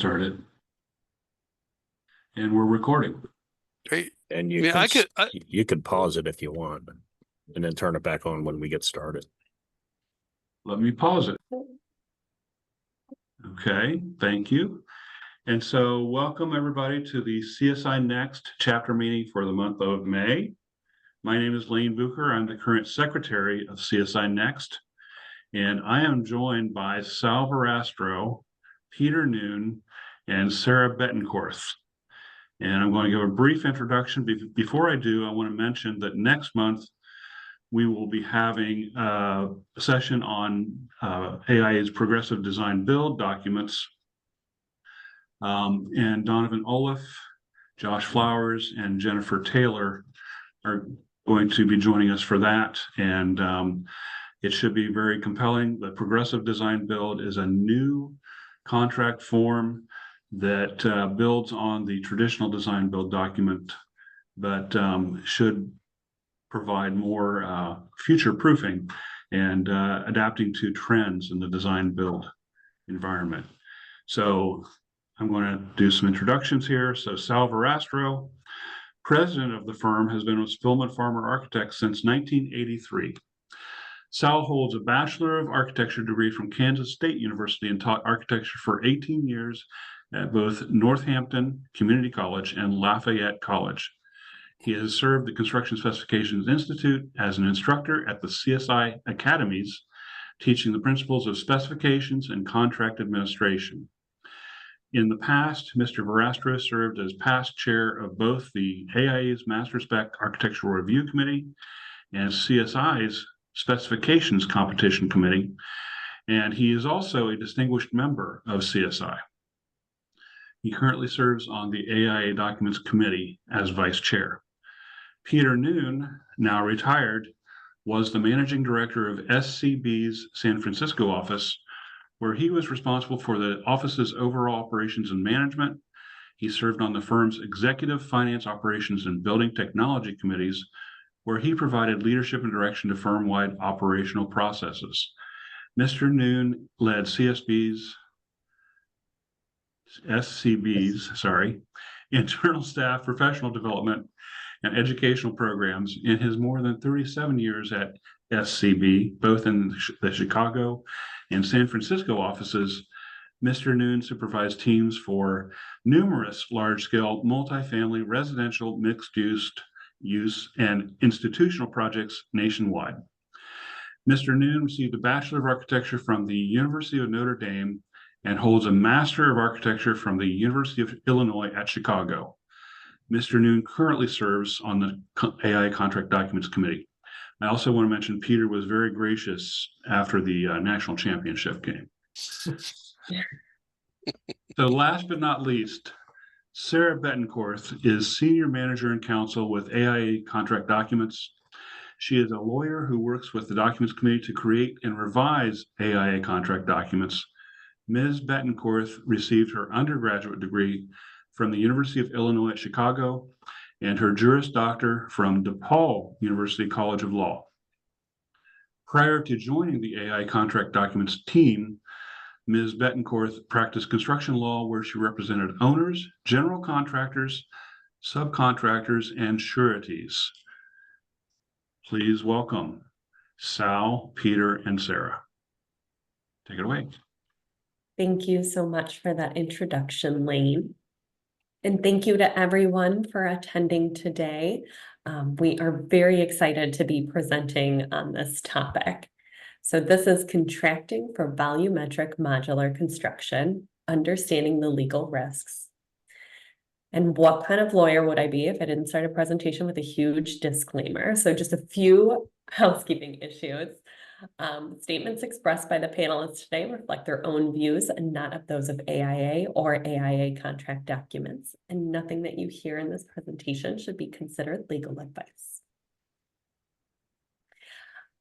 started. And we're recording. Great. And you you could pause it if you want, and then turn it back on when we get started. Let me pause it. Okay, thank you. And so welcome everybody to the CSINext chapter meeting for the month of May. My name is Lane Bucher. I'm the current secretary of CSINext, and I am joined by Sal Verrastro, Peter Noon, and Sarah Betancourt. And I'm going to give a brief introduction. Before I do, I want to mention that next month we will be having a session on AIA's progressive design build documents. And Donovan Olaf, Josh Flowers, and Jennifer Taylor are going to be joining us for that. And it should be very compelling. The progressive design build is a new contract form that builds on the traditional design build document, but should provide more future proofing and adapting to trends in the design build environment. So I'm going to do some introductions here. So Sal Verrastro, president of the firm, has been with Spillman Farmer Architects since 1983. Sal holds a Bachelor of Architecture degree from Kansas State University and taught architecture for 18 years at both Northampton Community College and Lafayette College. He has served the Construction Specifications Institute as an instructor at the CSI Academies, teaching the principles of specifications and contract administration. In the past, Mr. Verrastro served as past chair of both the AIA's Master Spec Architectural Review Committee and CSI's Specifications Competition Committee, and he is also a distinguished member of CSI. He currently serves on the AIA Documents Committee as vice chair. Peter Noon, now retired, was the managing director of SCB's San Francisco office, where he was responsible for the office's overall operations and management. He served on the firm's executive finance operations and building technology committees, where he provided leadership and direction to firm-wide operational processes. Mr. Noon led SCB's internal staff, professional development, and educational programs in his more than 37 years at SCB, both in the Chicago and San Francisco offices. Mr. Noon supervised teams for numerous large-scale multifamily, residential, mixed-use, and institutional projects nationwide. Mr. Noon received a Bachelor of Architecture from the University of Notre Dame and holds a Master of Architecture from the University of Illinois at Chicago. Mr. Noon currently serves on the AIA Contract Documents Committee. I also want to mention Peter was very gracious after the national championship game. So last but not least, Sarah Betancourt is Senior Manager and Counsel with AIA Contract Documents. She is a lawyer who works with the Documents Committee to create and revise AIA contract documents. Ms. Betancourt received her undergraduate degree from the University of Illinois at Chicago and her Juris Doctor from DePaul University College of Law. Prior to joining the AIA Contract Documents team, Ms. Betancourt practiced construction law, where she represented owners, general contractors, subcontractors, and sureties. Please welcome Sal, Peter, and Sarah. Take it away. Thank you so much for that introduction, Lane. And thank you to everyone for attending today. We are very excited to be presenting on this topic. So this is Contracting for Volumetric Modular Construction, Understanding the Legal Risks. And what kind of lawyer would I be if I didn't start a presentation with a huge disclaimer? So just a few housekeeping issues. Statements expressed by the panelists today reflect their own views and not of those of AIA or AIA contract documents, and nothing that you hear in this presentation should be considered legal advice.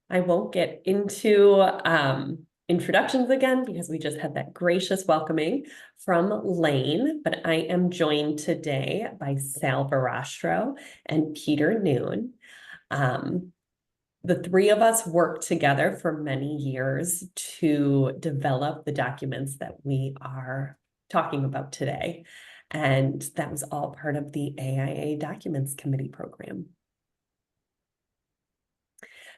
I won't get into introductions again because we just had that gracious welcoming from Lane, but I am joined today by Sal Verrastro and Peter Noon. The three of us worked together for many years to develop the documents that we are talking about today. And that was all part of the AIA Documents Committee program.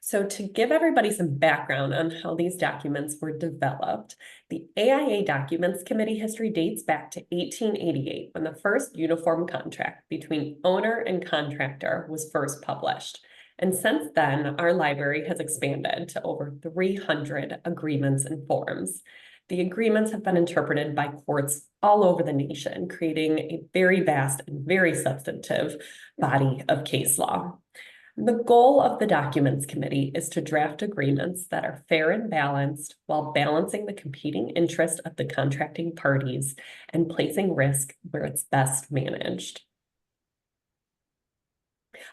So to give everybody some background on how these documents were developed, the AIA Documents Committee history dates back to 1888, when the first uniform contract between owner and contractor was first published. And since then, our library has expanded to over 300 agreements and forms. The agreements have been interpreted by courts all over the nation, creating a very vast and very substantive body of case law. The goal of the Documents Committee is to draft agreements that are fair and balanced while balancing the competing interest of the contracting parties and placing risk where it's best managed.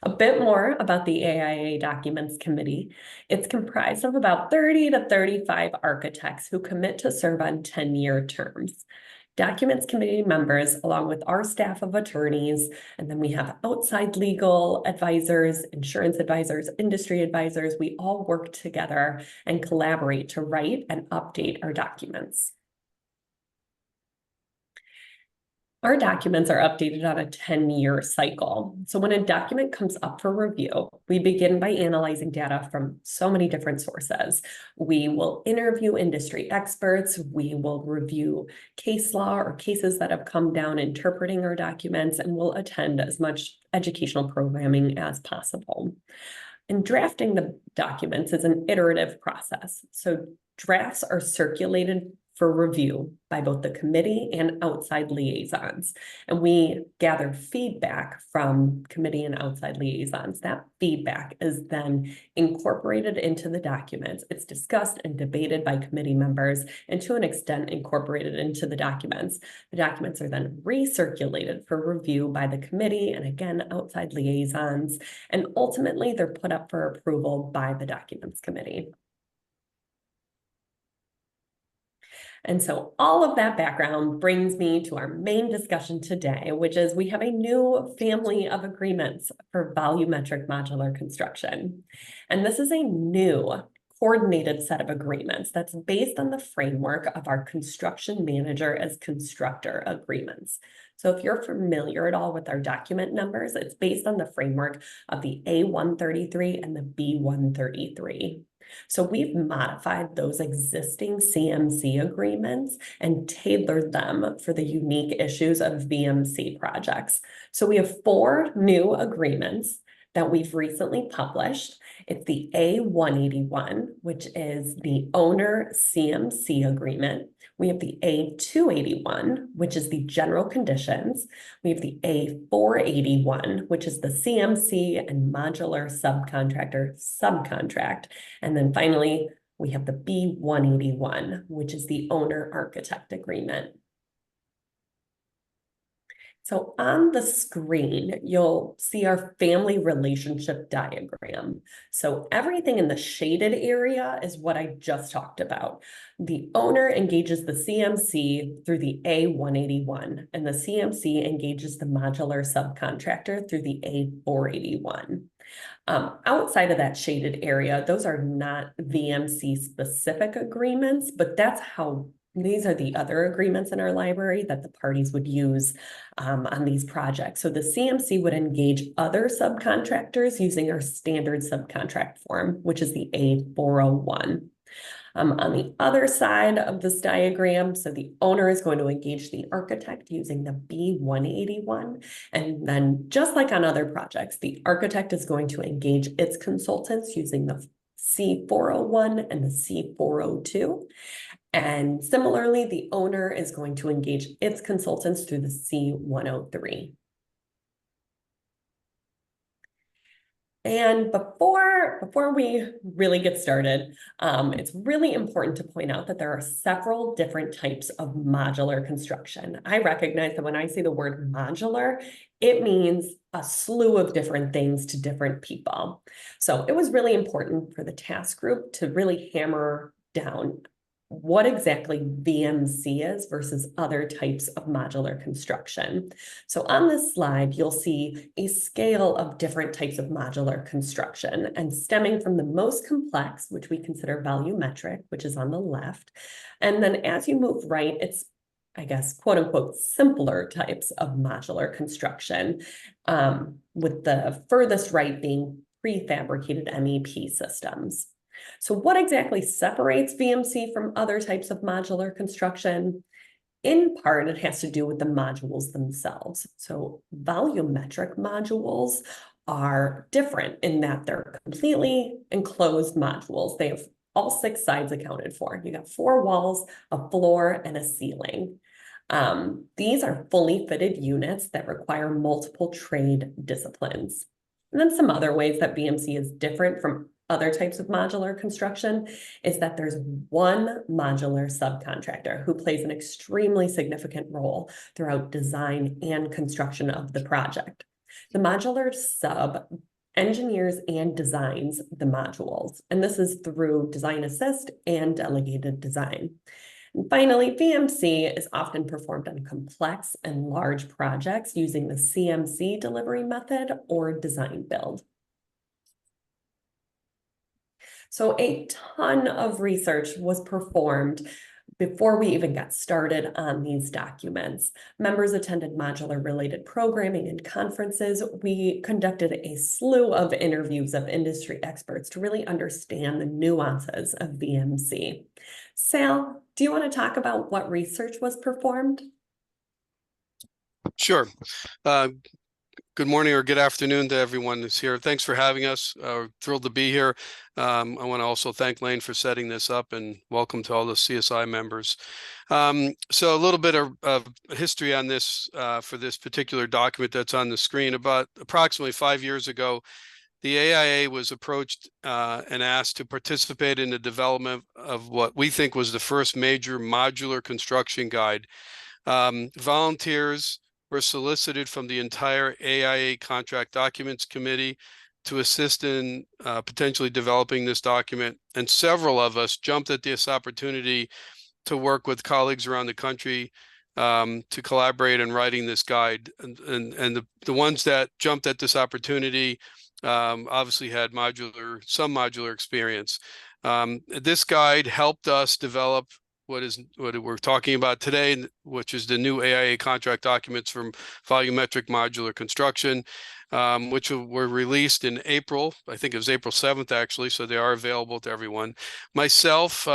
A bit more about the AIA Documents Committee. It's comprised of about 30 to 35 architects who commit to serve on 10-year terms. Documents Committee members, along with our staff of attorneys, and then we have outside legal advisors, insurance advisors, industry advisors. We all work together and collaborate to write and update our documents. Our documents are updated on a 10-year cycle. So when a document comes up for review, we begin by analyzing data from so many different sources. We will interview industry experts. We will review case law or cases that have come down interpreting our documents, and we'll attend as much educational programming as possible. And drafting the documents is an iterative process. So drafts are circulated for review by both the committee and outside liaisons. And we gather feedback from committee and outside liaisons. That feedback is then incorporated into the documents. It's discussed and debated by committee members, and to an extent incorporated into the documents. The documents are then recirculated for review by the committee and again, outside liaisons. And ultimately, they're put up for approval by the Documents Committee. And so all of that background brings me to our main discussion today, which is we have a new family of agreements for volumetric modular construction. And this is a new coordinated set of agreements that's based on the framework of our construction manager as constructor agreements. So if you're familiar at all with our document numbers, it's based on the framework of the A133 and the B133. So we've modified those existing CMC agreements and tailored them for the unique issues of VMC projects. So we have 4 new agreements that we've recently published. It's the A181, which is the owner CMC agreement. We have the A281, which is the general conditions. We have the A481, which is the CMC and modular subcontractor subcontract. And then finally, we have the B181, which is the owner architect agreement. So on the screen, you'll see our family relationship diagram. So everything in the shaded area is what I just talked about. The owner engages the CMC through the A181, and the CMC engages the modular subcontractor through the A481. Outside of that shaded area, those are not VMC specific agreements, but that's how these are the other agreements in our library that the parties would use on these projects. So the CMC would engage other subcontractors using our standard subcontract form, which is the A401. On the other side of this diagram, so the owner is going to engage the architect using the B181. And then just like on other projects, the architect is going to engage its consultants using the C401 and the C402. And similarly, the owner is going to engage its consultants through the C103. And before we really get started, it's really important to point out that there are several different types of modular construction. I recognize that when I say the word modular, it means a slew of different things to different people. So it was really important for the task group to really hammer down what exactly VMC is versus other types of modular construction. So on this slide, you'll see a scale of different types of modular construction, and stemming from the most complex, which we consider volumetric, which is on the left. And then as you move right, it's I guess, quote unquote, simpler types of modular construction, with the furthest right being prefabricated MEP systems. So what exactly separates VMC from other types of modular construction? In part, it has to do with the modules themselves. So volumetric modules are different in that they're completely enclosed modules. They have all 6 sides accounted for. You got 4 walls, a floor, and a ceiling. These are fully fitted units that require multiple trade disciplines. And then some other ways that VMC is different from other types of modular construction is that there's one modular subcontractor who plays an extremely significant role throughout design and construction of the project. The modular sub engineers and designs the modules, and this is through design assist and delegated design. And finally, VMC is often performed on complex and large projects using the CMC delivery method or design build. So a ton of research was performed before we even got started on these documents. Members attended modular related programming and conferences. We conducted a slew of interviews of industry experts to really understand the nuances of VMC. Sal, do you want to talk about what research was performed? Sure. Good morning or good afternoon to everyone who's here. Thanks for having us. Thrilled to be here. I want to also thank Lane for setting this up, and welcome to all the CSI members. So a little bit of history on this for this particular document that's on the screen. About approximately 5 years ago, the AIA was approached and asked to participate in the development of what we think was the first major modular construction guide. Volunteers were solicited from the entire AIA Contract Documents Committee to assist in potentially developing this document. And several of us jumped at this opportunity to work with colleagues around the country to collaborate in writing this guide. And the ones that jumped at this opportunity obviously had some modular experience. This guide helped us develop what we're talking about today, which is the new AIA contract documents from volumetric modular construction, which were released in April. I think it was April 7th, actually, so they are available to everyone. Myself,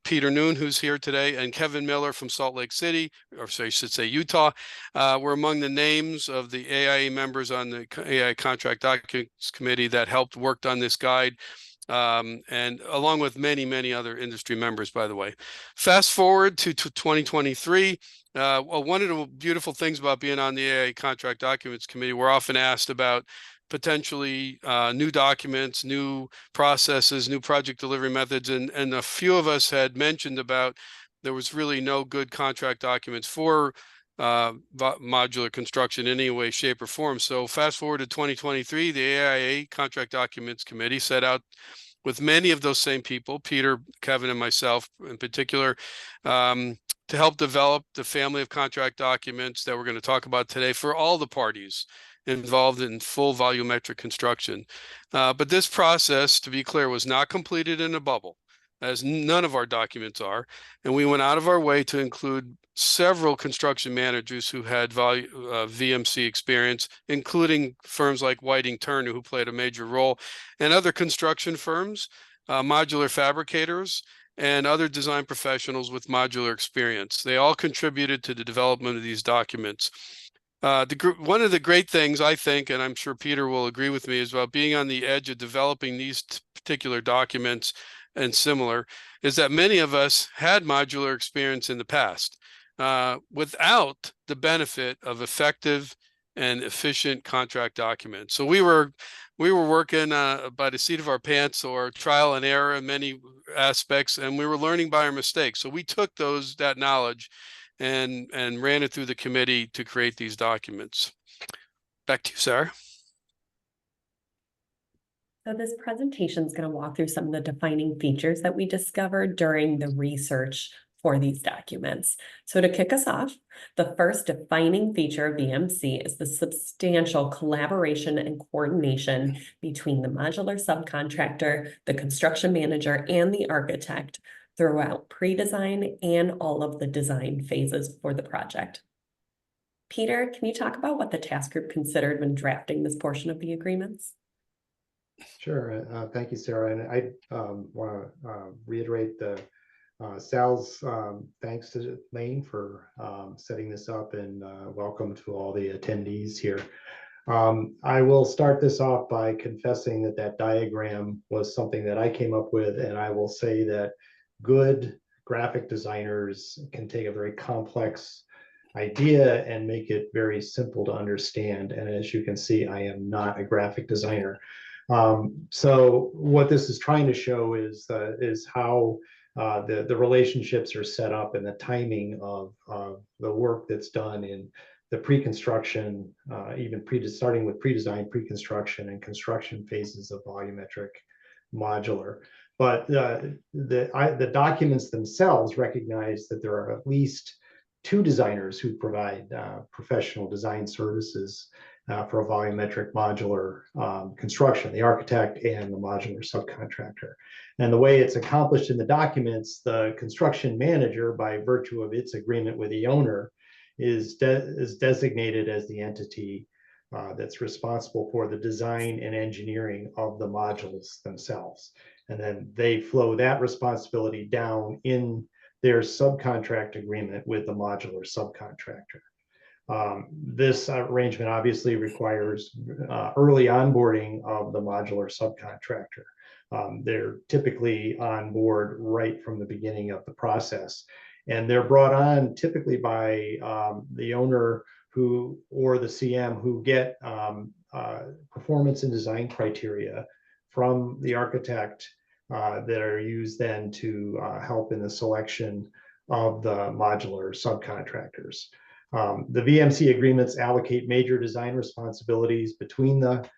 Peter Noon, who's here today, and Kevin Miller from Salt Lake City, or so I should say Utah, were among the names of the AIA members on the AIA Contract Documents Committee that worked on this guide. And along with many other industry members, by the way. Fast forward to 2023. Well, one of the beautiful things about being on the AIA Contract Documents Committee, we're often asked about potentially new documents, new processes, new project delivery methods, and a few of us had mentioned about there was really no good contract documents for modular construction in any way, shape, or form. So fast forward to 2023, the AIA Contract Documents Committee set out with many of those same people, Peter, Kevin, and myself in particular, to help develop the family of contract documents that we're going to talk about today for all the parties involved in full volumetric construction. But this process, to be clear, was not completed in a bubble, as none of our documents are. And we went out of our way to include several construction managers who had VMC experience, including firms like Whiting Turner, who played a major role, and other construction firms, modular fabricators, and other design professionals with modular experience. They all contributed to the development of these documents. One of the great things, I think, and I'm sure Peter will agree with me, is about being on the edge of developing these particular documents and similar, is that many of us had modular experience in the past without the benefit of effective and efficient contract documents. So we were working by the seat of our pants, or trial and error in many aspects, and we were learning by our mistakes. So we took that knowledge and ran it through the committee to create these documents. Back to you, Sarah. So this presentation is going to walk through some of the defining features that we discovered during the research for these documents. So to kick us off, the first defining feature of VMC is the substantial collaboration and coordination between the modular subcontractor, the construction manager, and the architect throughout pre-design and all of the design phases for the project. Peter, can you talk about what the task group considered when drafting this portion of the agreements? Sure. Thank you, Sarah. And I want to reiterate the Sal's thanks to Lane for setting this up, and welcome to all the attendees here. I will start this off by confessing that that diagram was something that I came up with, and I will say that good graphic designers can take a very complex idea and make it very simple to understand. And as you can see, I am not a graphic designer. So what this is trying to show is how the relationships are set up and the timing of the work that's done in the pre-construction, starting with pre-design, pre-construction, and construction phases of volumetric modular. But the documents themselves recognize that there are at least 2 designers who provide professional design services for a volumetric modular construction, the architect and the modular subcontractor. And the way it's accomplished in the documents, the construction manager, by virtue of its agreement with the owner, is designated as the entity that's responsible for the design and engineering of the modules themselves. And then they flow that responsibility down in their subcontract agreement with the modular subcontractor. This arrangement obviously requires early onboarding of the modular subcontractor. They're typically on board right from the beginning of the process, and they're brought on typically by the owner or the CM who get performance and design criteria from the architect that are used then to help in the selection of the modular subcontractors. The VMC agreements allocate major design responsibilities between the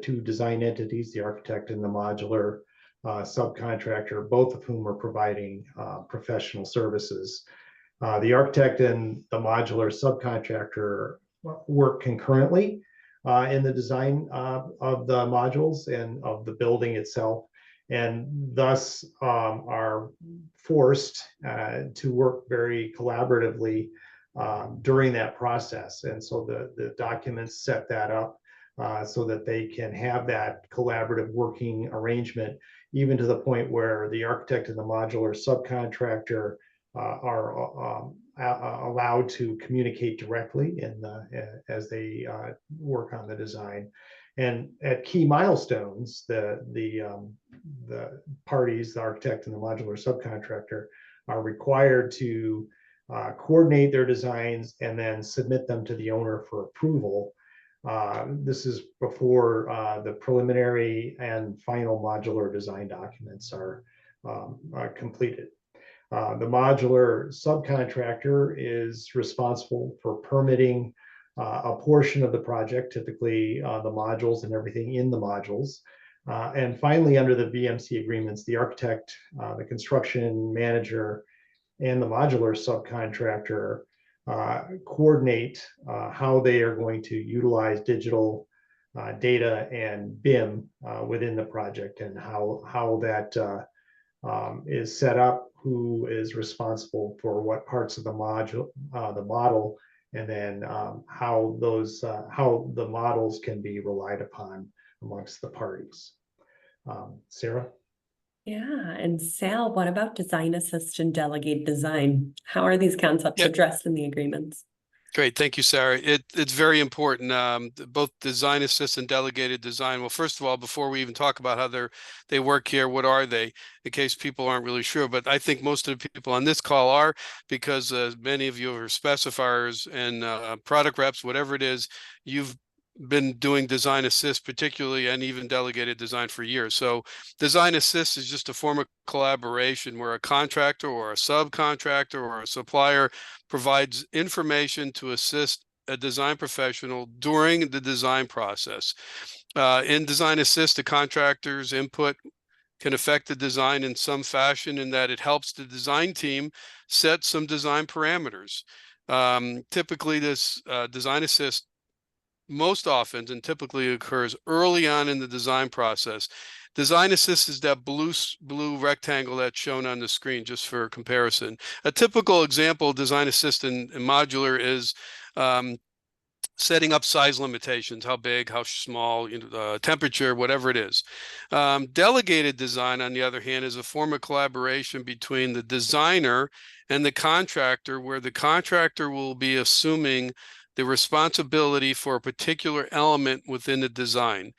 2 design entities, the architect and the modular subcontractor, both of whom are providing professional services. The architect and the modular subcontractor work concurrently in the design of the modules and of the building itself, and thus are forced to work very collaboratively during that process. And so the documents set that up so that they can have that collaborative working arrangement, even to the point where the architect and the modular subcontractor are allowed to communicate directly as they work on the design. And at key milestones, the parties, the architect and the modular subcontractor, are required to coordinate their designs and then submit them to the owner for approval. This is before the preliminary and final modular design documents are completed. The modular subcontractor is responsible for permitting a portion of the project, typically the modules and everything in the modules. And finally, under the VMC agreements, the architect, the construction manager, and the modular subcontractor coordinate how they are going to utilize digital data and BIM within the project, and how that is set up, who is responsible for what parts of the model, and then how the models can be relied upon amongst the parties. Sarah? Yeah, and Sal, what about design assist and delegate design? How are these concepts addressed in the agreements? Great, thank you, Sarah. It's very important, both design assist and delegated design. Well, first of all, before we even talk about how they work here, what are they, in case people aren't really sure? But I think most of the people on this call are, because many of you are specifiers and product reps, whatever it is, you've been doing design assist particularly, and even delegated design for years. So design assist is just a form of collaboration where a contractor or a subcontractor or a supplier provides information to assist a design professional during the design process. In design assist, the contractor's input can affect the design in some fashion, in that it helps the design team set some design parameters. Typically, this design assist most often and typically occurs early on in the design process. Design Assist is that blue rectangle that's shown on the screen, just for comparison. A typical example of Design Assist in Modular is setting up size limitations, how big, how small, temperature, whatever it is. Delegated design, on the other hand, is a form of collaboration between the designer and the contractor, where the contractor will be assuming the responsibility for a particular element within the design.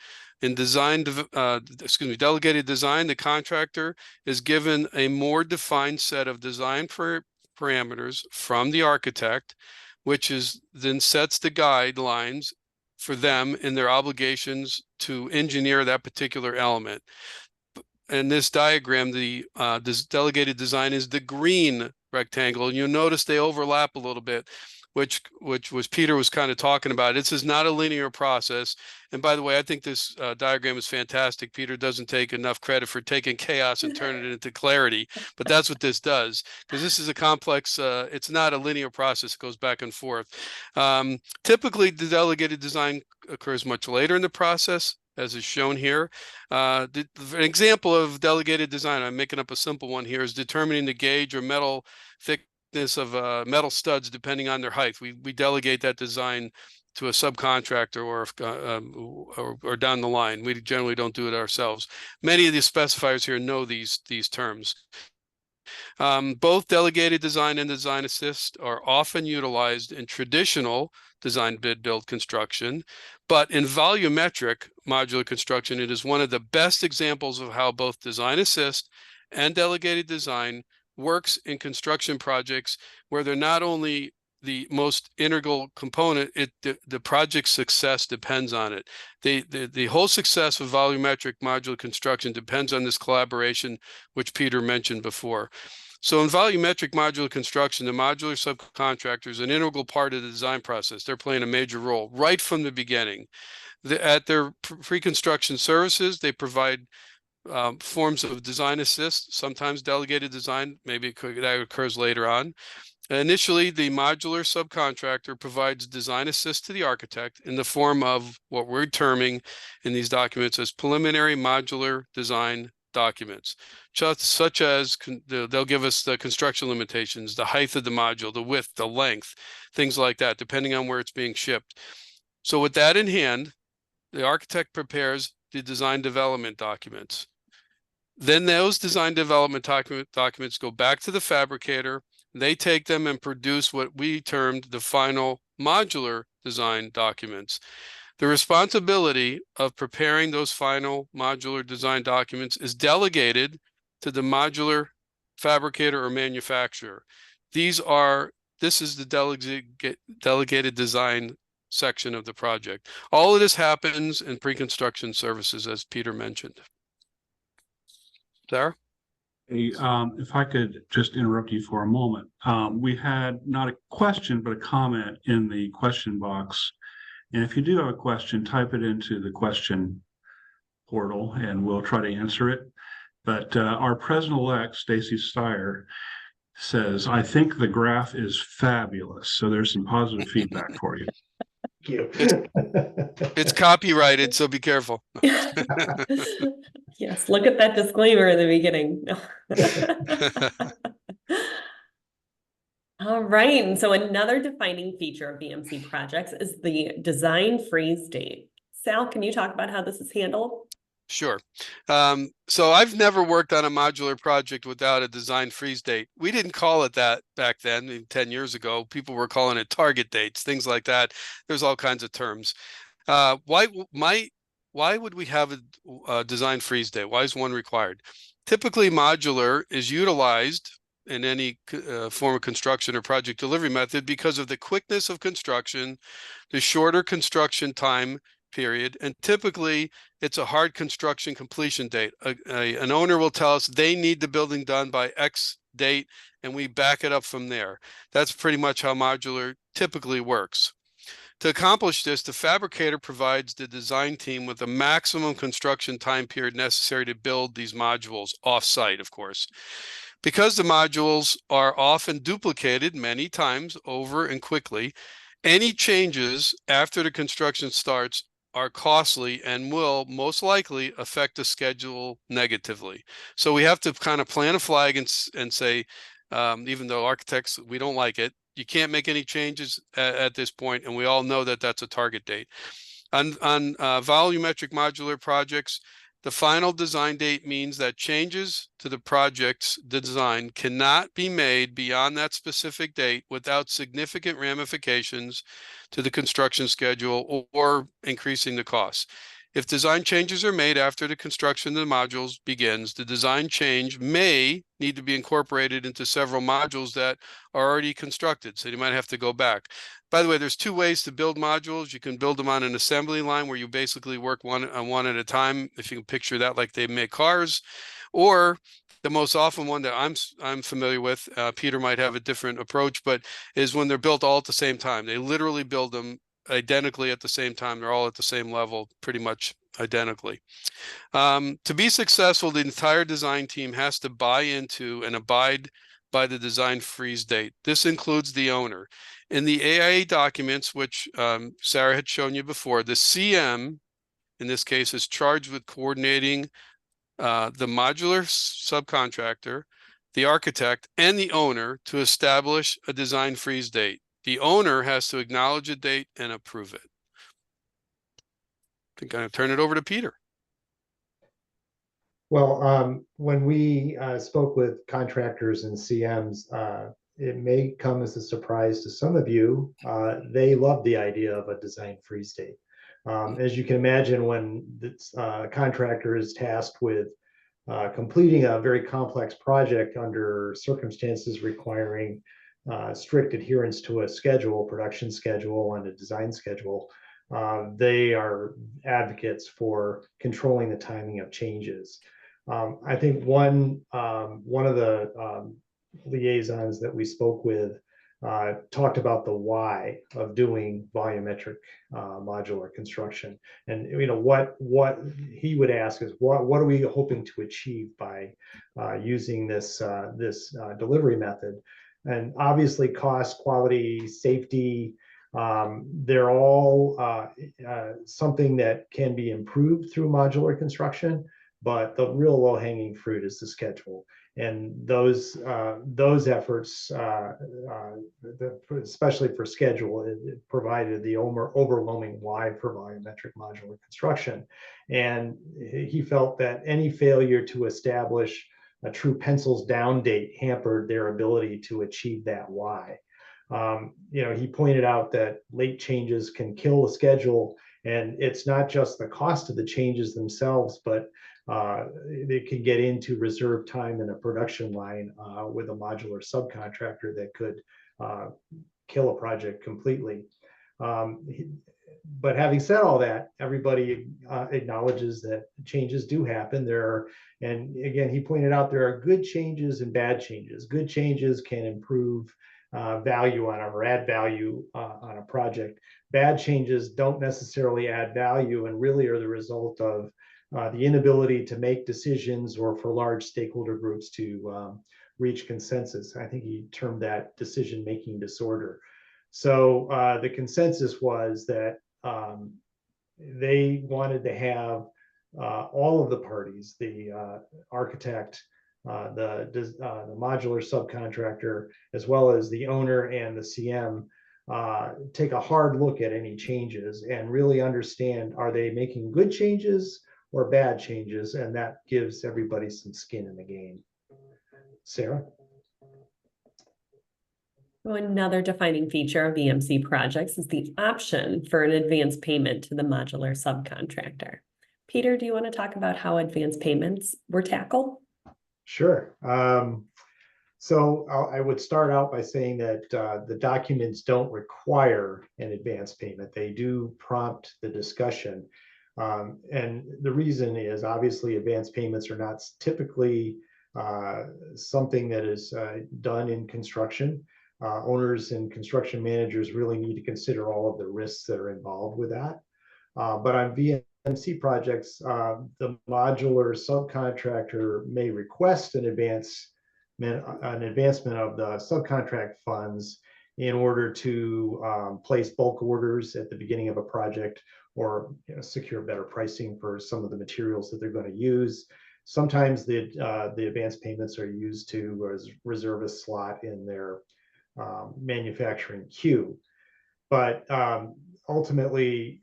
In delegated design, the contractor is given a more defined set of design parameters from the architect, which then sets the guidelines for them in their obligations to engineer that particular element. In this diagram, this delegated design is the green rectangle, and you'll notice they overlap a little bit, which Peter was kind of talking about. This is not a linear process. And by the way, I think this diagram is fantastic. Peter doesn't take enough credit for taking chaos and turning it into clarity, but that's what this does, because this is a complex, it's not a linear process, it goes back and forth. Typically, the delegated design occurs much later in the process, as is shown here. An example of delegated design, I'm making up a simple one here, is determining the gauge or metal thickness of metal studs depending on their height. We delegate that design to a subcontractor or down the line. We generally don't do it ourselves. Many of the specifiers here know these terms. Both delegated design and design assist are often utilized in traditional design bid build construction, but in volumetric modular construction, it is one of the best examples of how both design assist and delegated design works in construction projects where they're not only the most integral component, the project's success depends on it. The whole success of volumetric modular construction depends on this collaboration, which Peter mentioned before. So in volumetric modular construction, the modular subcontractor is an integral part of the design process. They're playing a major role right from the beginning. At their pre-construction services, they provide forms of design assist, sometimes delegated design, maybe that occurs later on. Initially, the modular subcontractor provides design assist to the architect in the form of what we're terming in these documents as preliminary modular design documents, such as they'll give us the construction limitations, the height of the module, the width, the length, things like that, depending on where it's being shipped. So with that in hand, the architect prepares the design development documents. Then those design development documents go back to the fabricator. They take them and produce what we termed the final modular design documents. The responsibility of preparing those final modular design documents is delegated to the modular fabricator or manufacturer. This is the delegated design section of the project. All of this happens in pre-construction services, as Peter mentioned. Sarah? Hey, if I could just interrupt you for a moment. We had not a question, but a comment in the question box. And if you do have a question, type it into the question portal and we'll try to answer it. But our president-elect, Stacy Steyer, says, I think the graph is fabulous. So there's some positive feedback for you. It's copyrighted, so be careful. Yes, look at that disclaimer in the beginning. All right, and so another defining feature of VMC projects is the design freeze date. Sal, can you talk about how this is handled? Sure. So I've never worked on a modular project without a design freeze date. We didn't call it that back then, 10 years ago. People were calling it target dates, things like that. There's all kinds of terms. Why would we have a design freeze date? Why is one required? Typically, modular is utilized in any form of construction or project delivery method because of the quickness of construction, the shorter construction time period, and typically it's a hard construction completion date. An owner will tell us they need the building done by X date, and we back it up from there. That's pretty much how modular typically works. To accomplish this, the fabricator provides the design team with the maximum construction time period necessary to build these modules off-site, of course. Because the modules are often duplicated many times over and quickly, any changes after the construction starts are costly and will most likely affect the schedule negatively. So we have to kind of plant a flag and say, even though architects, we don't like it, you can't make any changes at this point, and we all know that that's a target date. On volumetric modular projects, the final design date means that changes to the project's design cannot be made beyond that specific date without significant ramifications to the construction schedule or increasing the costs. If design changes are made after the construction of the modules begins, the design change may need to be incorporated into several modules that are already constructed. So you might have to go back. By the way, there's two ways to build modules. You can build them on an assembly line where you basically work one at a time, if you can picture that like they make cars, or the most often one that I'm familiar with, Peter might have a different approach, but is when they're built all at the same time. They literally build them identically at the same time. They're all at the same level, pretty much identically. To be successful, the entire design team has to buy into and abide by the design freeze date. This includes the owner. In the AIA documents, which Sarah had shown you before, the CM, in this case, is charged with coordinating the modular subcontractor, the architect, and the owner to establish a design freeze date. The owner has to acknowledge a date and approve it. I think I'm going to turn it over to Peter. Well, when we spoke with contractors and CMs, it may come as a surprise to some of you. They love the idea of a design freeze date. As you can imagine, when the contractor is tasked with completing a very complex project under circumstances requiring strict adherence to a schedule, production schedule, and a design schedule, they are advocates for controlling the timing of changes. I think one of the liaisons that we spoke with talked about the why of doing volumetric modular construction, and what he would ask is what are we hoping to achieve by using this delivery method. And obviously cost, quality, safety, they're all something that can be improved through modular construction, but the real low-hanging fruit is the schedule. And those efforts, especially for schedule, it provided the overwhelming why for volumetric modular construction. And he felt that any failure to establish a true pencils down date hampered their ability to achieve that why. He pointed out that late changes can kill the schedule, and it's not just the cost of the changes themselves, but they can get into reserve time in a production line with a modular subcontractor that could kill a project completely. But having said all that, everybody acknowledges that changes do happen. And again, he pointed out there are good changes and bad changes. Good changes can improve value or add value on a project. Bad changes don't necessarily add value and really are the result of the inability to make decisions or for large stakeholder groups to reach consensus. I think he termed that decision-making disorder. So the consensus was that they wanted to have all of the parties, the architect, the modular subcontractor, as well as the owner and the CM, take a hard look at any changes and really understand, are they making good changes or bad changes? And that gives everybody some skin in the game. Sarah? So another defining feature of VMC projects is the option for an advance payment to the modular subcontractor. Peter, do you want to talk about how advance payments were tackled? Sure. So I would start out by saying that the documents don't require an advance payment. They do prompt the discussion. And the reason is obviously advance payments are not typically something that is done in construction. Owners and construction managers really need to consider all of the risks that are involved with that. But on VMC projects, the modular subcontractor may request an advancement of the subcontract funds in order to place bulk orders at the beginning of a project, or secure better pricing for some of the materials that they're going to use. Sometimes the advance payments are used to reserve a slot in their manufacturing queue. But ultimately,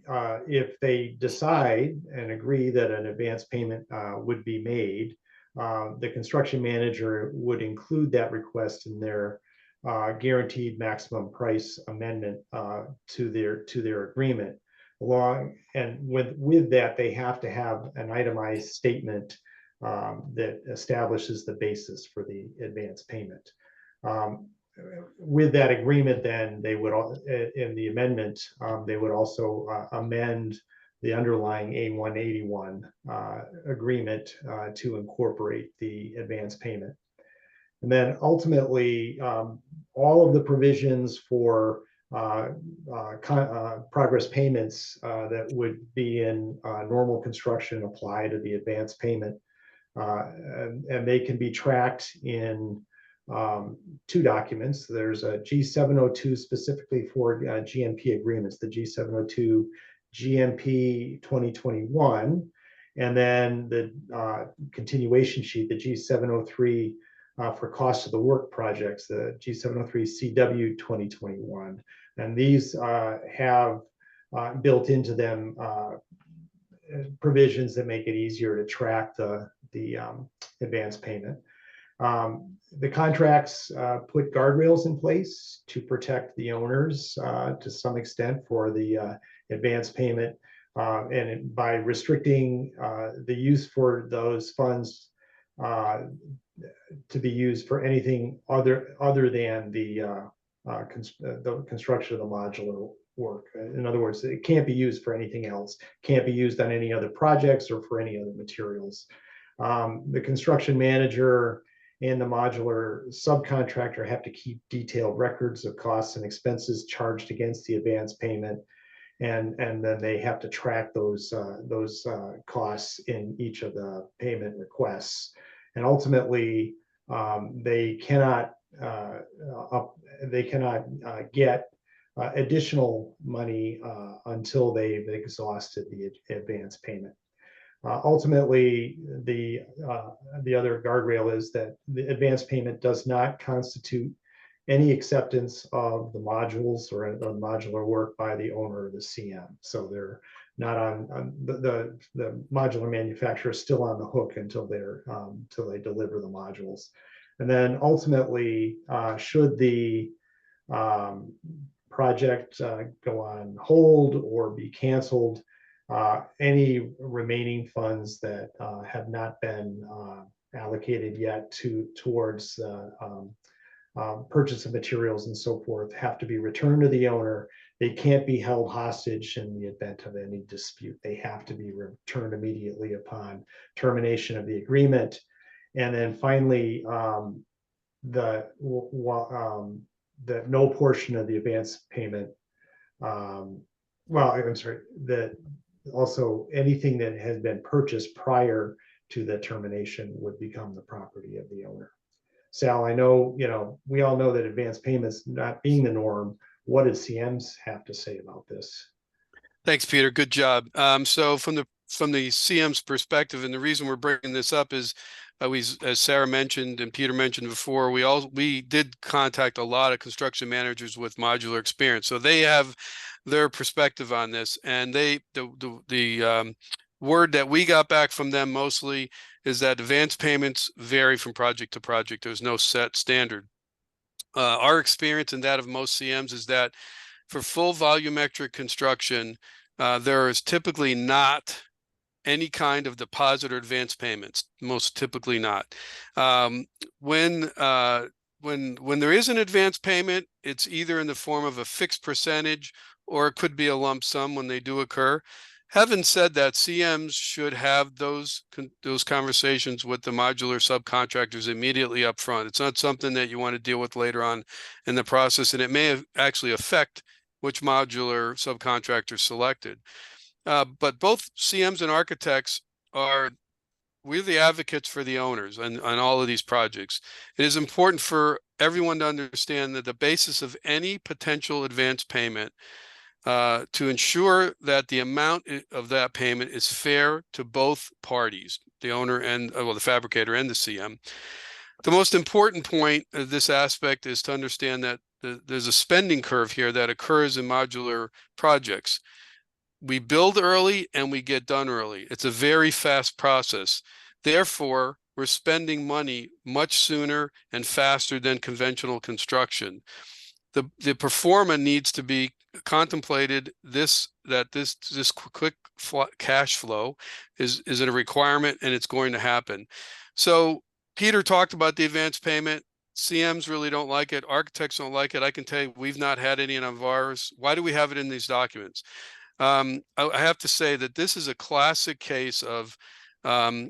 if they decide and agree that an advance payment would be made, the construction manager would include that request in their guaranteed maximum price amendment to their agreement. And with that, they have to have an itemized statement that establishes the basis for the advance payment. With that agreement, then they would, in the amendment, they would also amend the underlying A181 agreement to incorporate the advance payment. And then ultimately, all of the provisions for progress payments that would be in normal construction apply to the advance payment. And they can be tracked in two documents. There's a G702 specifically for GMP agreements, the G702 GMP 2021, and then the continuation sheet, the G703 for cost of the work projects, the G703 CW 2021. And these have built into them provisions that make it easier to track the advance payment. The contracts put guardrails in place to protect the owners to some extent for the advance payment, and by restricting the use for those funds to be used for anything other than the construction of the modular work. In other words, it can't be used for anything else, can't be used on any other projects or for any other materials. The construction manager and the modular subcontractor have to keep detailed records of costs and expenses charged against the advance payment, and then they have to track those costs in each of the payment requests. And ultimately, they cannot get additional money until they've exhausted the advance payment. Ultimately, the other guardrail is that the advance payment does not constitute any acceptance of the modules or the modular work by the owner of the CM. So they're not on the modular manufacturer is still on the hook until they deliver the modules. And then ultimately, should the project go on hold or be canceled, any remaining funds that have not been allocated yet towards purchase of materials and so forth have to be returned to the owner. They can't be held hostage in the event of any dispute. They have to be returned immediately upon termination of the agreement. And then finally, that no portion of the advance payment, that also anything that has been purchased prior to the termination would become the property of the owner. Sal, I know, we all know that advance payments not being the norm. What does CMs have to say about this? Thanks, Peter. Good job. So from the CM's perspective, and the reason we're bringing this up is, as Sarah mentioned and Peter mentioned before, we did contact a lot of construction managers with modular experience, so they have their perspective on this. And the word that we got back from them mostly is that advance payments vary from project to project. There's no set standard. Our experience and that of most CMs is that for full volumetric construction, there is typically not any kind of deposit or advance payments, most typically not. When there is an advance payment, it's either in the form of a fixed percentage or it could be a lump sum when they do occur. Having said that, CMs should have those conversations with the modular subcontractors immediately up front. It's not something that you want to deal with later on in the process, and it may actually affect which modular subcontractor selected. But both CMs and architects we're the advocates for the owners on all of these projects. It is important for everyone to understand that the basis of any potential advance payment to ensure that the amount of that payment is fair to both parties, the owner and, well, the fabricator and the CM. The most important point of this aspect is to understand that there's a spending curve here that occurs in modular projects. We build early and we get done early. It's a very fast process. Therefore, we're spending money much sooner and faster than conventional construction. The pro forma needs to be contemplated this quick cash flow is a requirement, and it's going to happen. So Peter talked about the advance payment. CMs really don't like it. Architects don't like it. I can tell you we've not had any in ours. Why do we have it in these documents? I have to say that this is a classic case of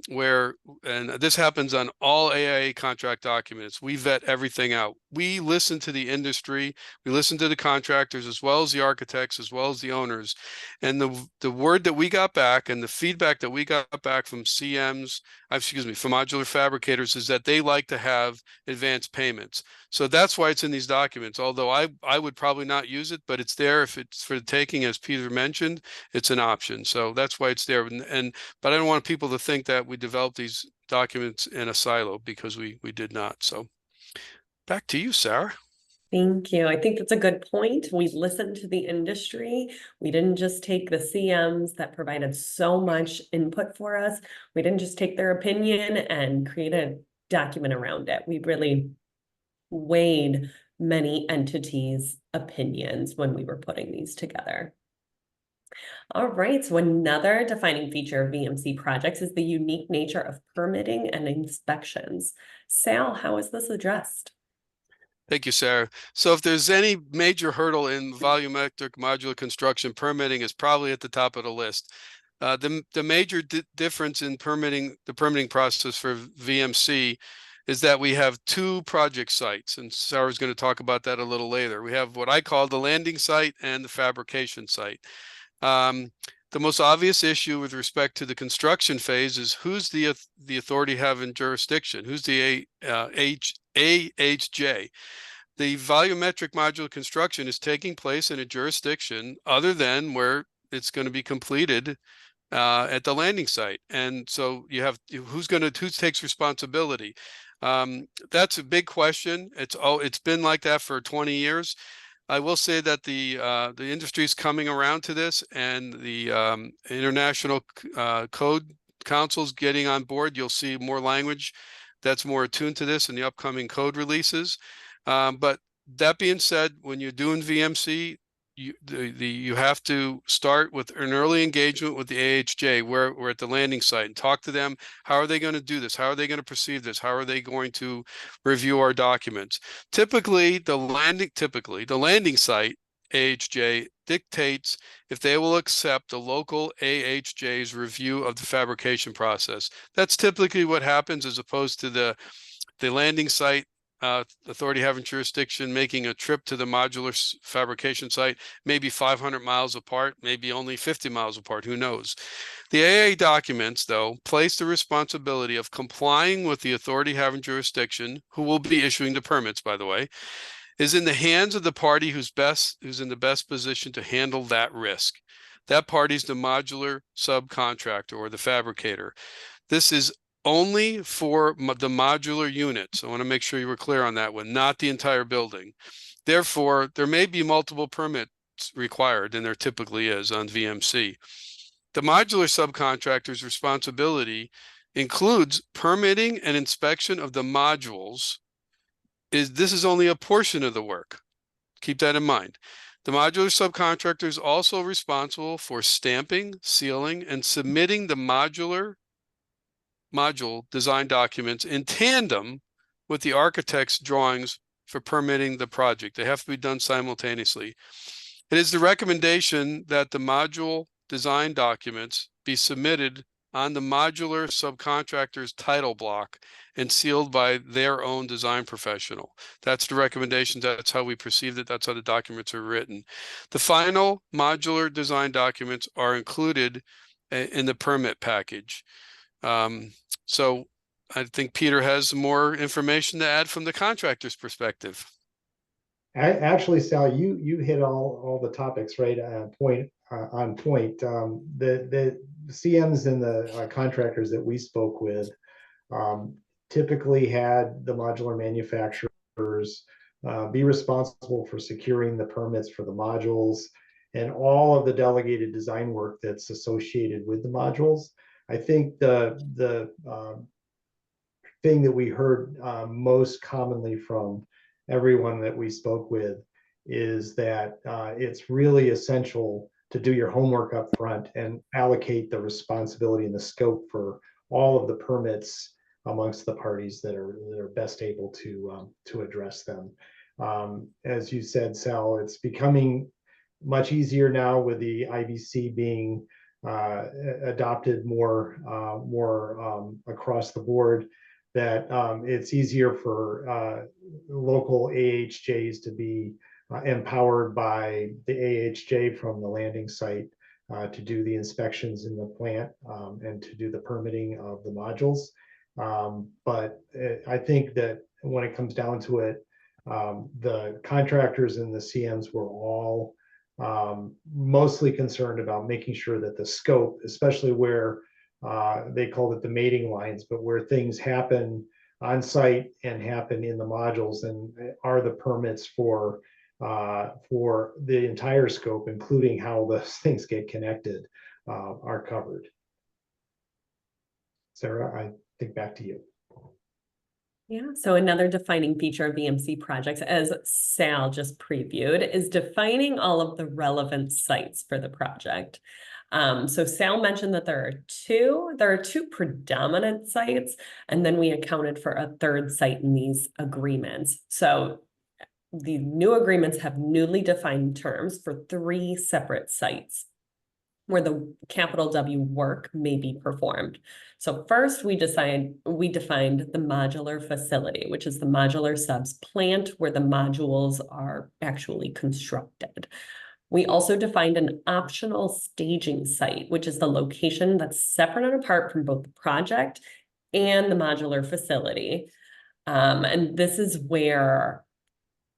where, and this happens on all AIA contract documents, we vet everything out. We listen to the industry, we listen to the contractors, as well as the architects, as well as the owners. And the word that we got back and the feedback that we got back from CMs, from modular fabricators, is that they like to have advance payments. So that's why it's in these documents. Although I would probably not use it, but it's there if it's for the taking, as Peter mentioned, it's an option. So that's why it's there. But I don't want people to think that we developed these documents in a silo, because we did not. So back to you, Sarah. Thank you. I think that's a good point. We listened to the industry. We didn't just take the CMs that provided so much input for us. We didn't just take their opinion and create a document around it. We really weighed many entities' opinions when we were putting these together. All right, so another defining feature of VMC projects is the unique nature of permitting and inspections. Sal, how is this addressed? Thank you, Sarah. So if there's any major hurdle in volumetric modular construction, permitting is probably at the top of the list. The major difference in the permitting process for VMC is that we have two project sites, and Sarah's going to talk about that a little later. We have what I call the landing site and the fabrication site. The most obvious issue with respect to the construction phase is who's the authority having jurisdiction? Who's the AHJ? The volumetric modular construction is taking place in a jurisdiction other than where it's going to be completed at the landing site. And so you have who takes responsibility? That's a big question. It's been like that for 20 years. I will say that the industry is coming around to this, and the international code council's getting on board. You'll see more language that's more attuned to this in the upcoming code releases. But that being said, when you're doing VMC, you have to start with an early engagement with the AHJ. We're at the landing site and talk to them. How are they going to do this? How are they going to perceive this? How are they going to review our documents? Typically, the landing site AHJ dictates if they will accept the local AHJ's review of the fabrication process. That's typically what happens, as opposed to the landing site authority having jurisdiction making a trip to the modular fabrication site, maybe 500 miles apart, maybe only 50 miles apart, who knows. The AIA documents, though, place the responsibility of complying with the authority having jurisdiction, who will be issuing the permits, by the way, is in the hands of the party who's in the best position to handle that risk. That party is the modular subcontractor or the fabricator. This is only for the modular units. I want to make sure you were clear on that one, not the entire building. Therefore, there may be multiple permits required, and there typically is on VMC. The modular subcontractor's responsibility includes permitting and inspection of the modules. This is only a portion of the work. Keep that in mind. The modular subcontractor is also responsible for stamping, sealing, and submitting the module design documents in tandem with the architect's drawings for permitting the project. They have to be done simultaneously. It is the recommendation that the module design documents be submitted on the modular subcontractor's title block and sealed by their own design professional. That's the recommendation. That's how we perceived it. That's how the documents are written. The final modular design documents are included in the permit package. So I think Peter has some more information to add from the contractor's perspective. Actually, Sal, you hit all the topics right on point. The CMs and the contractors that we spoke with typically had the modular manufacturers be responsible for securing the permits for the modules and all of the delegated design work that's associated with the modules. I think the thing that we heard most commonly from everyone that we spoke with is that it's really essential to do your homework up front and allocate the responsibility and the scope for all of the permits amongst the parties that are best able to address them. As you said, Sal, it's becoming much easier now with the IBC being adopted more across the board, that it's easier for local AHJs to be empowered by the AHJ from the landing site to do the inspections in the plant and to do the permitting of the modules. But I think that when it comes down to it, the contractors and the CMs were all mostly concerned about making sure that the scope, especially where they called it the mating lines, but where things happen on site and happen in the modules, and are the permits for the entire scope, including how those things get connected, are covered. Sarah, I think back to you. Yeah, so another defining feature of VMC projects, as Sal just previewed, is defining all of the relevant sites for the project. So Sal mentioned that there are two predominant sites, and then we accounted for a third site in these agreements. So the new agreements have newly defined terms for 3 separate sites where the capital W work may be performed. So first we defined the modular facility, which is the modular subs plant where the modules are actually constructed. We also defined an optional staging site, which is the location that's separate and apart from both the project and the modular facility. And this is where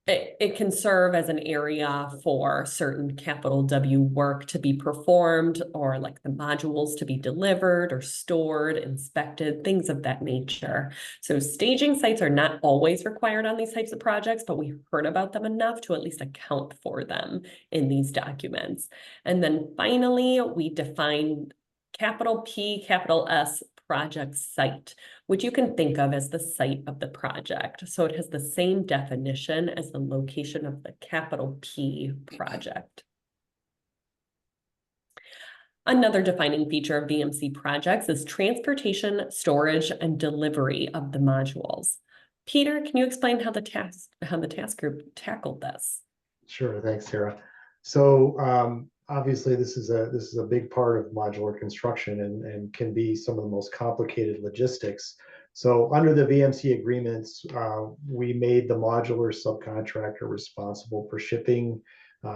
it can serve as an area for certain capital W work to be performed, or like the modules to be delivered or stored, inspected, things of that nature. So staging sites are not always required on these types of projects, but we heard about them enough to at least account for them in these documents. And then finally, we defined capital P, capital S project site, which you can think of as the site of the project. So it has the same definition as the location of the capital P project. Another defining feature of VMC projects is transportation, storage, and delivery of the modules. Peter, can you explain how the task group tackled this? Sure, thanks, Sarah. So obviously, this is a big part of modular construction and can be some of the most complicated logistics. So under the VMC agreements, we made the modular subcontractor responsible for shipping,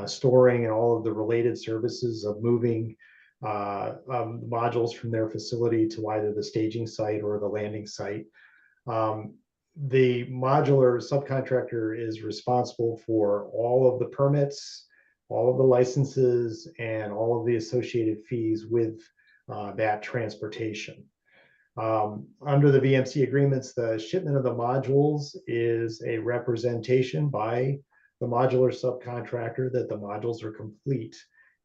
storing, and all of the related services of moving modules from their facility to either the staging site or the landing site. The modular subcontractor is responsible for all of the permits, all of the licenses, and all of the associated fees with that transportation. Under the VMC agreements, the shipment of the modules is a representation by the modular subcontractor that the modules are complete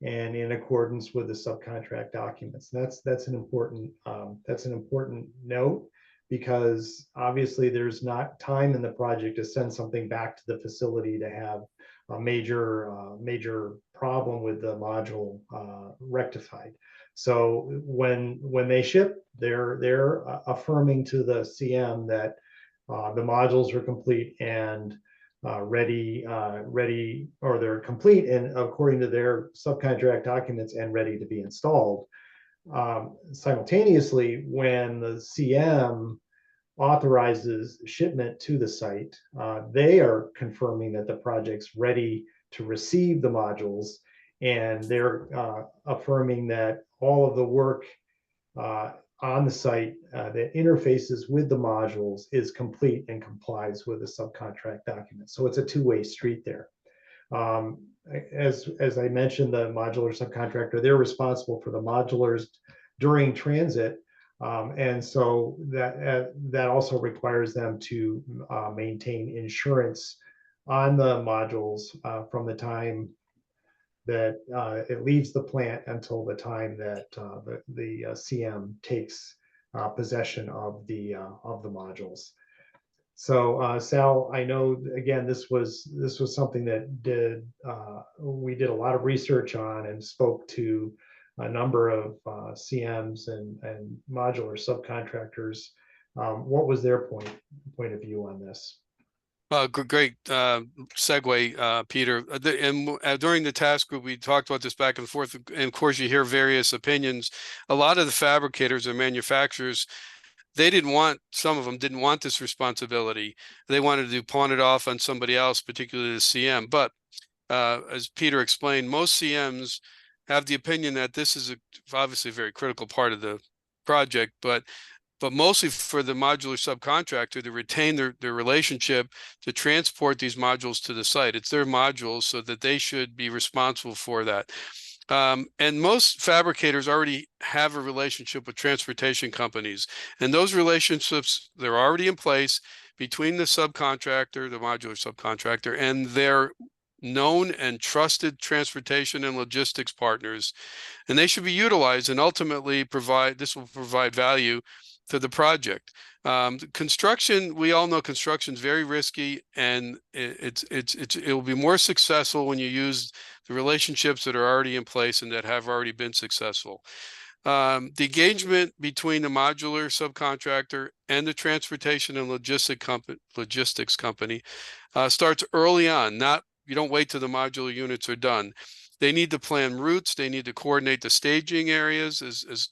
and in accordance with the subcontract documents. That's an important note, because obviously there's not time in the project to send something back to the facility to have a major problem with the module rectified. So when they ship, they're affirming to the CM that the modules are complete and ready, or they're complete and according to their subcontract documents and ready to be installed. Simultaneously, when the CM authorizes shipment to the site, they are confirming that the project's ready to receive the modules, and they're affirming that all of the work on the site that interfaces with the modules is complete and complies with the subcontract document. So it's a two-way street there. As I mentioned, the modular subcontractor, they're responsible for the modulars during transit. And so that also requires them to maintain insurance on the modules from the time that it leaves the plant until the time that the CM takes possession of the modules. So Sal, I know again this was something that we did a lot of research on and spoke to a number of CMs and modular subcontractors. What was their point of view on this? Great segue, Peter. During the task group, we talked about this back and forth, and of course, you hear various opinions. A lot of the fabricators and manufacturers, some of them didn't want this responsibility. They wanted to pawn it off on somebody else, particularly the CM. But as Peter explained, most CMs have the opinion that this is obviously a very critical part of the project, but mostly for the modular subcontractor to retain their relationship to transport these modules to the site. It's their modules, so that they should be responsible for that. And most fabricators already have a relationship with transportation companies, and those relationships, they're already in place between the subcontractor, the modular subcontractor, and their known and trusted transportation and logistics partners, and they should be utilized, and ultimately this will provide value to the project. Construction, we all know construction is very risky, and it will be more successful when you use the relationships that are already in place and that have already been successful. The engagement between the modular subcontractor and the transportation and logistics company starts early on. You don't wait till the modular units are done. They need to plan routes. They need to coordinate the staging areas, as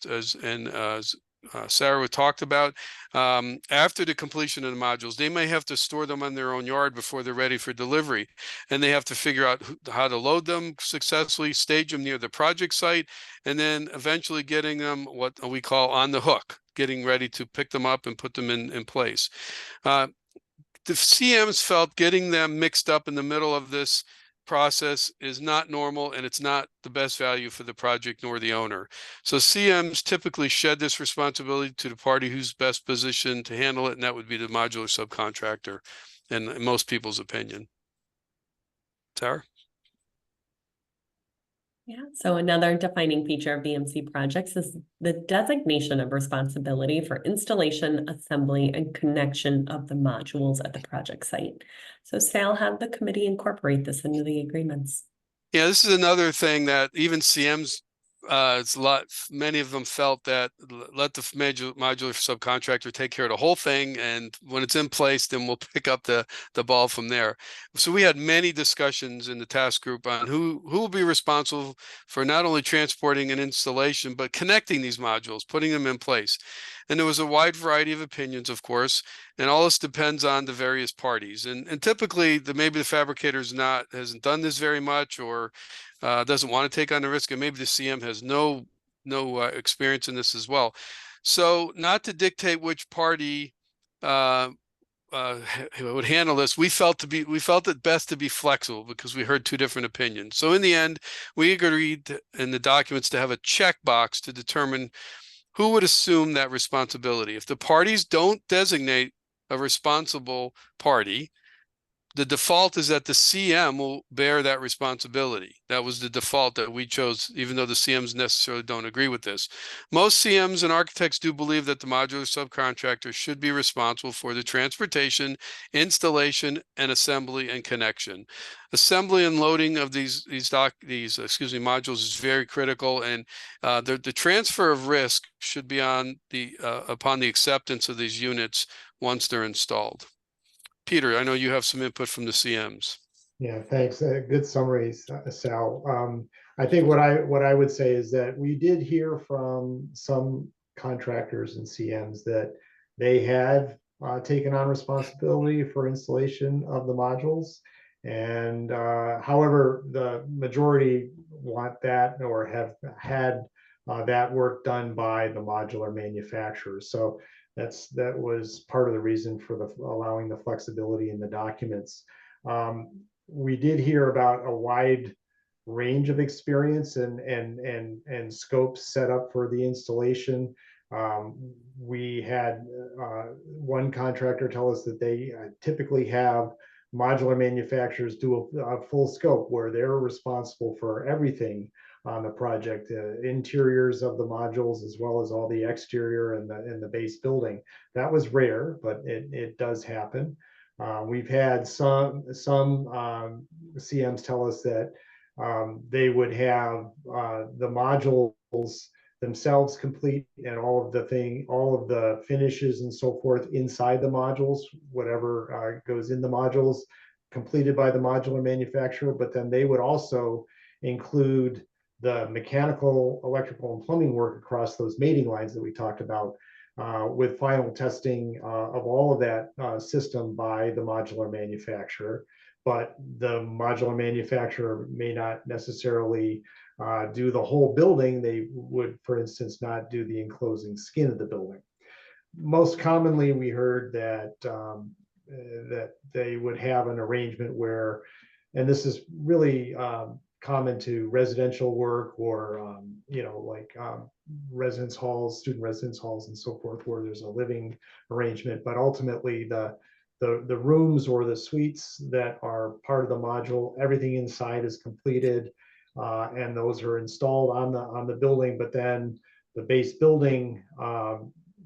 Sarah talked about. After the completion of the modules, they may have to store them on their own yard before they're ready for delivery, and they have to figure out how to load them successfully, stage them near the project site, and then eventually getting them what we call on the hook, getting ready to pick them up and put them in place. The CMs felt getting them mixed up in the middle of this process is not normal, and it's not the best value for the project nor the owner. So CMs typically shed this responsibility to the party who's best positioned to handle it, and that would be the modular subcontractor, in most people's opinion. Sarah? Yeah, so another defining feature of VMC projects is the designation of responsibility for installation, assembly, and connection of the modules at the project site. So Sal, how did the committee incorporate this into the agreements? Yeah, this is another thing that even CMs, many of them felt that let the modular subcontractor take care of the whole thing, and when it's in place, then we'll pick up the ball from there. So we had many discussions in the task group on who will be responsible for not only transporting an installation, but connecting these modules, putting them in place. And there was a wide variety of opinions, of course, and all this depends on the various parties. And typically, maybe the fabricator hasn't done this very much, or doesn't want to take on the risk, and maybe the CM has no experience in this as well. So, not to dictate which party would handle this, we felt it best to be flexible, because we heard two different opinions. So in the end, we agreed in the documents to have a checkbox to determine who would assume that responsibility. If the parties don't designate a responsible party, the default is that the CM will bear that responsibility. That was the default that we chose, even though the CMs necessarily don't agree with this. Most CMs and architects do believe that the modular subcontractor should be responsible for the transportation, installation, and assembly and connection. Assembly and loading of these modules is very critical, and the transfer of risk should be on upon the acceptance of these units once they're installed. Peter, I know you have some input from the CMs. Yeah, thanks. Good summary, Sal. I think what I would say is that we did hear from some contractors and CMs that they had taken on responsibility for installation of the modules, and however, the majority want that or have had that work done by the modular manufacturers. So that was part of the reason for allowing the flexibility in the documents. We did hear about a wide range of experience and scopes set up for the installation. We had one contractor tell us that they typically have modular manufacturers do a full scope where they're responsible for everything on the project, interiors of the modules, as well as all the exterior and the base building. That was rare, but it does happen. We've had some CMs tell us that they would have the modules themselves complete and all of the finishes and so forth inside the modules, whatever goes in the modules, completed by the modular manufacturer. But then they would also include the mechanical, electrical, and plumbing work across those mating lines that we talked about, with final testing of all of that system by the modular manufacturer. But the modular manufacturer may not necessarily do the whole building. They would, for instance, not do the enclosing skin of the building. Most commonly, we heard that that they would have an arrangement where, and this is really common to residential work or like residence halls, student residence halls, and so forth, where there's a living arrangement. But ultimately, the rooms or the suites that are part of the module, everything inside is completed, and those are installed on the building. But then the base building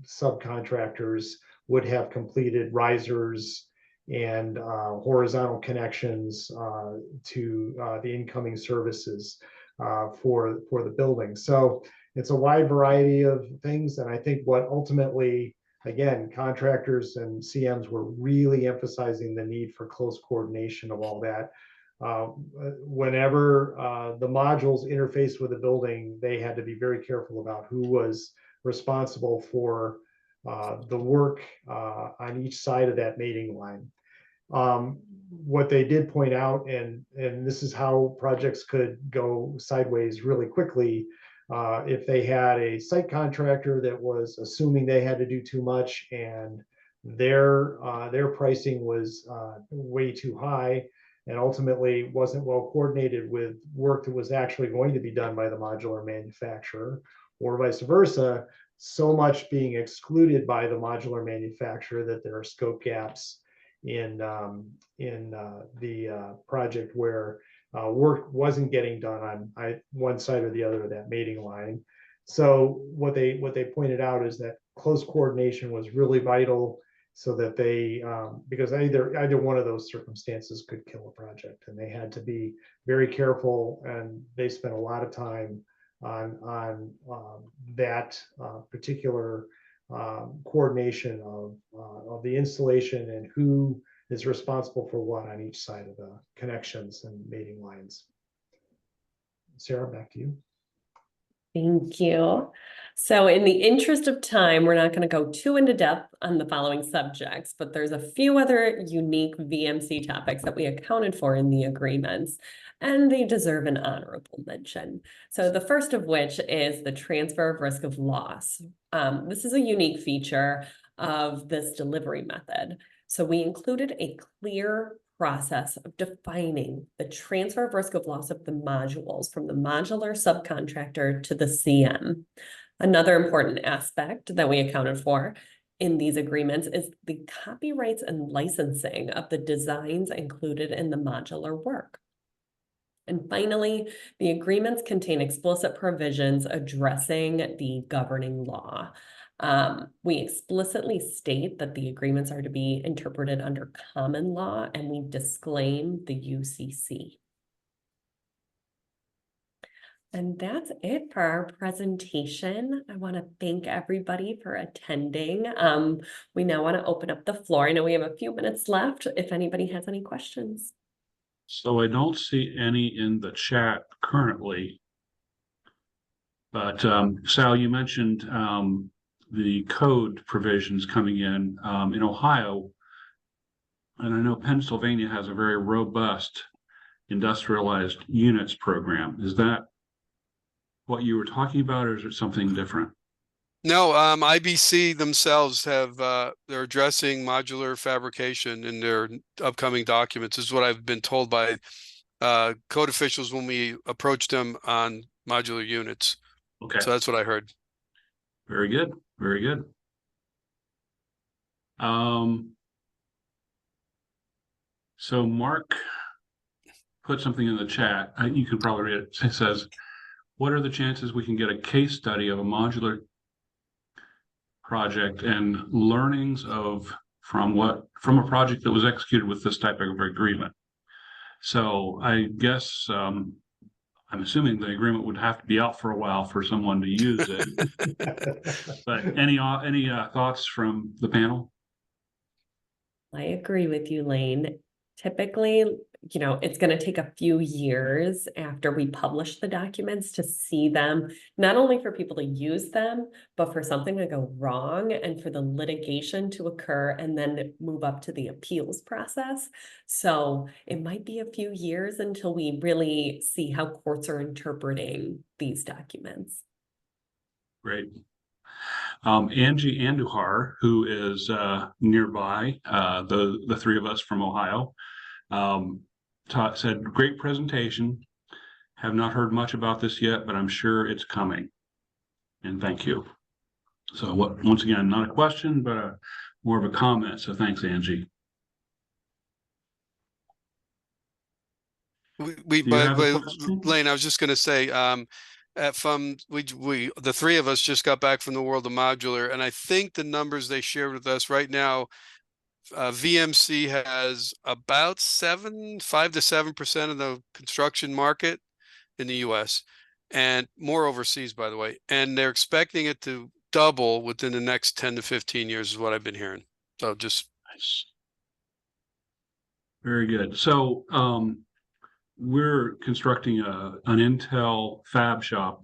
subcontractors would have completed risers and horizontal connections to the incoming services for the building. So it's a wide variety of things. And I think what ultimately, again, contractors and CMs were really emphasizing the need for close coordination of all that. Whenever the modules interface with the building, they had to be very careful about who was responsible for the work on each side of that mating line. What they did point out, and this is how projects could go sideways really quickly, if they had a site contractor that was assuming they had to do too much and their pricing was way too high and ultimately wasn't well coordinated with work that was actually going to be done by the modular manufacturer, or vice versa, so much being excluded by the modular manufacturer that there are scope gaps in the project where work wasn't getting done on one side or the other of that mating line. So what they pointed out is that close coordination was really vital, so that they because either one of those circumstances could kill a project, and they had to be very careful, and they spent a lot of time on that particular coordination of the installation and who is responsible for what on each side of the connections and mating lines. Sarah, back to you. Thank you. So in the interest of time, we're not going to go too into depth on the following subjects, but there's a few other unique VMC topics that we accounted for in the agreements, and they deserve an honorable mention. So the first of which is the transfer of risk of loss. This is a unique feature of this delivery method. So we included a clear process of defining the transfer of risk of loss of the modules from the modular subcontractor to the CM. Another important aspect that we accounted for in these agreements is the copyrights and licensing of the designs included in the modular work. And finally, the agreements contain explicit provisions addressing the governing law. We explicitly state that the agreements are to be interpreted under common law, and we disclaim the UCC. And that's it for our presentation. I want to thank everybody for attending. We now want to open up the floor. I know we have a few minutes left if anybody has any questions. So I don't see any in the chat currently. But Sal, you mentioned the code provisions coming in Ohio, and I know Pennsylvania has a very robust industrialized units program. Is that what you were talking about, or is it something different? No, IBC themselves have, they're addressing modular fabrication in their upcoming documents. This is what I've been told by code officials when we approached them on modular units. Okay, So that's what I heard. very good, very good. So Mark put something in the chat. You can probably read it. It says, what are the chances we can get a case study of a modular project and learnings from a project that was executed with this type of agreement? So I guess I'm assuming the agreement would have to be out for a while for someone to use it. But any thoughts from the panel? I agree with you, Lane. Typically, you know, it's going to take a few years after we publish the documents to see them, not only for people to use them, but for something to go wrong and for the litigation to occur and then move up to the appeals process. So it might be a few years until we really see how courts are interpreting these documents. Great. Angie Andujar, who is nearby, the three of us from Ohio, said, great presentation. Have not heard much about this yet, but I'm sure it's coming. And thank you. So once again, not a question, but more of a comment. So thanks, Angie. Lane, I was just going to say, the three of us just got back from the world of modular, and I think the numbers they shared with us right now, VMC has about 5 to 7% of the construction market in the US, and more overseas, by the way. And they're expecting it to double within the next 10 to 15 years is what I've been hearing. So just nice. Very good. So we're constructing an Intel fab shop,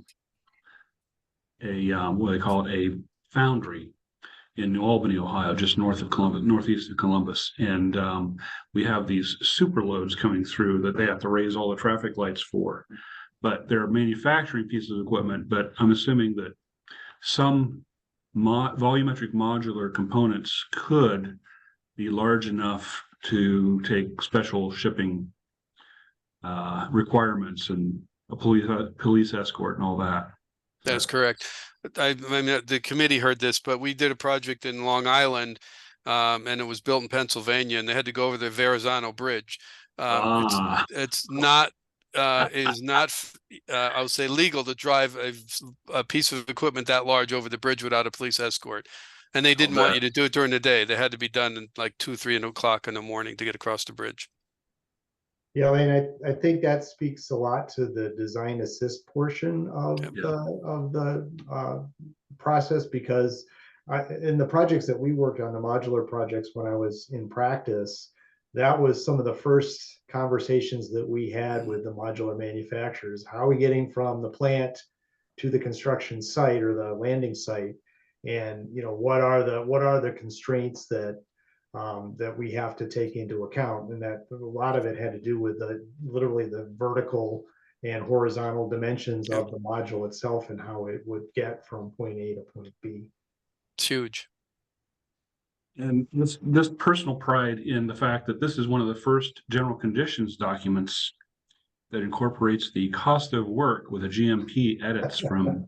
what do they call it, a foundry in New Albany, Ohio, just northeast of Columbus. And we have these super loads coming through that they have to raise all the traffic lights for. But they're manufacturing pieces of equipment, but I'm assuming that some volumetric modular components could be large enough to take special shipping requirements and a police escort and all that. That's correct. I mean, the committee heard this, but we did a project in Long Island, and it was built in Pennsylvania, and they had to go over the Verrastro Bridge. It's not is not I would say legal to drive a piece of equipment that large over the bridge without a police escort, and they didn't want you to do it during the day. They had to be done in like 2, 3 o'clock in the morning to get across the bridge. Yeah, I think that speaks a lot to the design assist portion of the process, because in the projects that we worked on, the modular projects when I was in practice, that was some of the first conversations that we had with the modular manufacturers. How are we getting from the plant to the construction site or the landing site? And you know, what are the constraints that that we have to take into account? And that a lot of it had to do with literally the vertical and horizontal dimensions of the module itself and how it would get from point A to point B. It's huge. And this personal pride in the fact that this is one of the first general conditions documents that incorporates the cost of work with a GMP edits from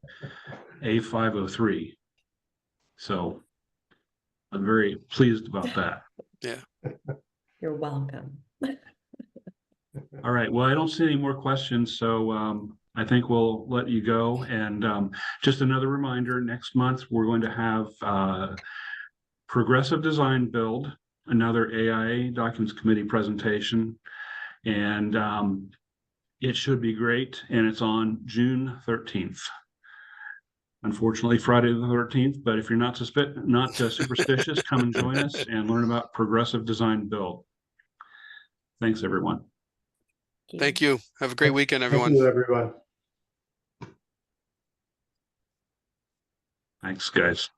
A503. So I'm very pleased about that. Yeah. You're welcome. All right. Well, I don't see any more questions, so I think we'll let you go. And just another reminder, next month we're going to have progressive design build, another AIA Documents Committee presentation, and it should be great. And it's on June 13th. Unfortunately, Friday the 13th, but if you're not superstitious, come and join us and learn about progressive design build. Thanks, everyone. Thank you. Have a great weekend, everyone. Thank you, everyone. Thanks, guys.